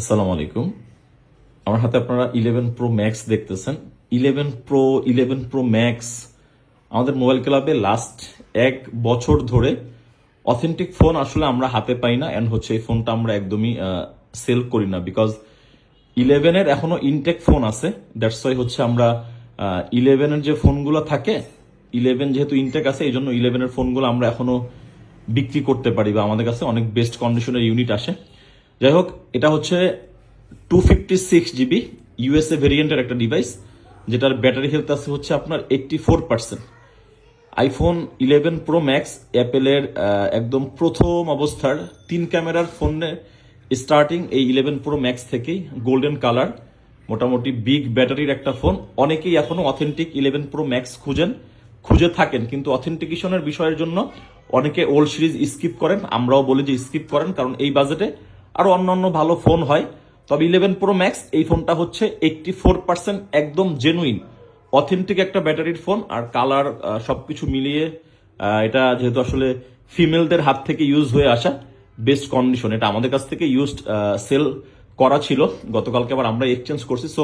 আসসালামু আলাইকুম। আমার হাতে আপনারা 11 প্রো ম্যাক্স দেখতেছেন। 11 প্রো ম্যাক্স আমাদের মোবাইল ক্লাবে লাস্ট 1 বছর ধরে অথেন্টিক ফোন আসলে আমরা হাতে পাই না, এন্ড হচ্ছে এই ফোনটা আমরা একদমই সেল করি না, বিকজ 11-এর এখনো ইনটেক ফোন আছে। দ্যাটস ওয়াই হচ্ছে আমরা 11-এর যে ফোনগুলো থাকে, 11 যেহেতু ইনটেক আছে, এই জন্য 11-এর ফোনগুলো আমরা এখনো বিক্রি করতে পারি বা আমাদের কাছে অনেক বেস্ট কন্ডিশনের ইউনিট আসে। যাই হোক, এটা হচ্ছে 256 GB ইউএসএ ভেরিয়েন্টের একটা ডিভাইস, যেটার ব্যাটারি হেলথ আছে হচ্ছে আপনার 84%। আইফোন 11 প্রো ম্যাক্স অ্যাপেলের একদম প্রথম অবস্থার 3 ক্যামেরার ফোনে স্টার্টিং এই 11 প্রো ম্যাক্স থেকেই গোল্ডেন কালার, মোটামুটি বিগ ব্যাটারির একটা ফোন। অনেকেই এখনো অথেন্টিক 11 প্রো ম্যাক্স খুঁজে থাকেন, কিন্তু অথেন্টিকেশনের বিষয়ের জন্য অনেকে ওল্ড সিরিজ স্কিপ করেন। আমরাও বলি যে স্কিপ করেন, কারণ এই বাজেটে আরো অন্যান্য ভালো ফোন হয়। তবে 11 প্রো ম্যাক্স এই ফোনটা হচ্ছে 84% একদম জেনুইন অথেন্টিক একটা ব্যাটারির ফোন। আর কালার সবকিছু মিলিয়ে এটা যেহেতু আসলে ফিমেলদের হাত থেকে ইউজ হয়ে আসা বেস্ট কন্ডিশন, এটা আমাদের কাছ থেকে ইউজড সেল করা ছিল, গতকালকে আবার আমরা এক্সচেঞ্জ করছি। সো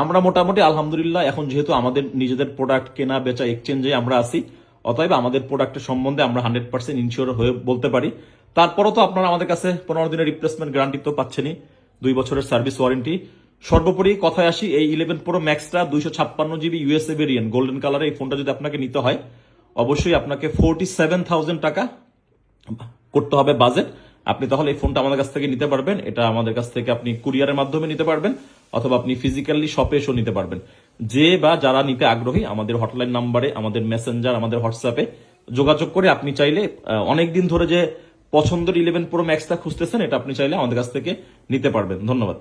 আমরা মোটামুটি আলহামদুলিল্লাহ এখন যেহেতু আমাদের নিজেদের প্রোডাক্ট কেনা বেচা এক্সচেঞ্জে আমরা আছি, অতএব আমাদের প্রোডাক্টের সম্বন্ধে আমরা 100% ইনশিওর হয়ে বলতে পারি। তারপরও তো আপনারা আমাদের কাছে 15 দিনের রিপ্লেসমেন্ট গ্যারান্টি তো পাচ্ছেনই, 2 বছরের সার্ভিস ওয়ারেন্টি। সর্বোপরি কথায় আসি, এই 11 প্রো ম্যাক্সটা 256 GB ইউএসএ ভেরিয়েন্ট গোল্ডেন কালারে এই ফোনটা যদি আপনাকে নিতে হয়, অবশ্যই আপনাকে 47,000 টাকা করতে হবে বাজেট। আপনি তাহলে এই ফোনটা আমাদের কাছ থেকে নিতে পারবেন। এটা আমাদের কাছ থেকে আপনি কুরিয়ারের মাধ্যমে নিতে পারবেন, অথবা আপনি ফিজিক্যালি শপে এসেও নিতে পারবেন। যে বা যারা নিতে আগ্রহী, আমাদের হটলাইন নাম্বারে, আমাদের মেসেঞ্জার, আমাদের হোয়াটসঅ্যাপে যোগাযোগ করে আপনি চাইলে অনেকদিন ধরে যে পছন্দের 11 প্রো ম্যাক্সটা খুঁজতেছেন, এটা আপনি চাইলে আমাদের কাছ থেকে নিতে পারবেন। ধন্যবাদ।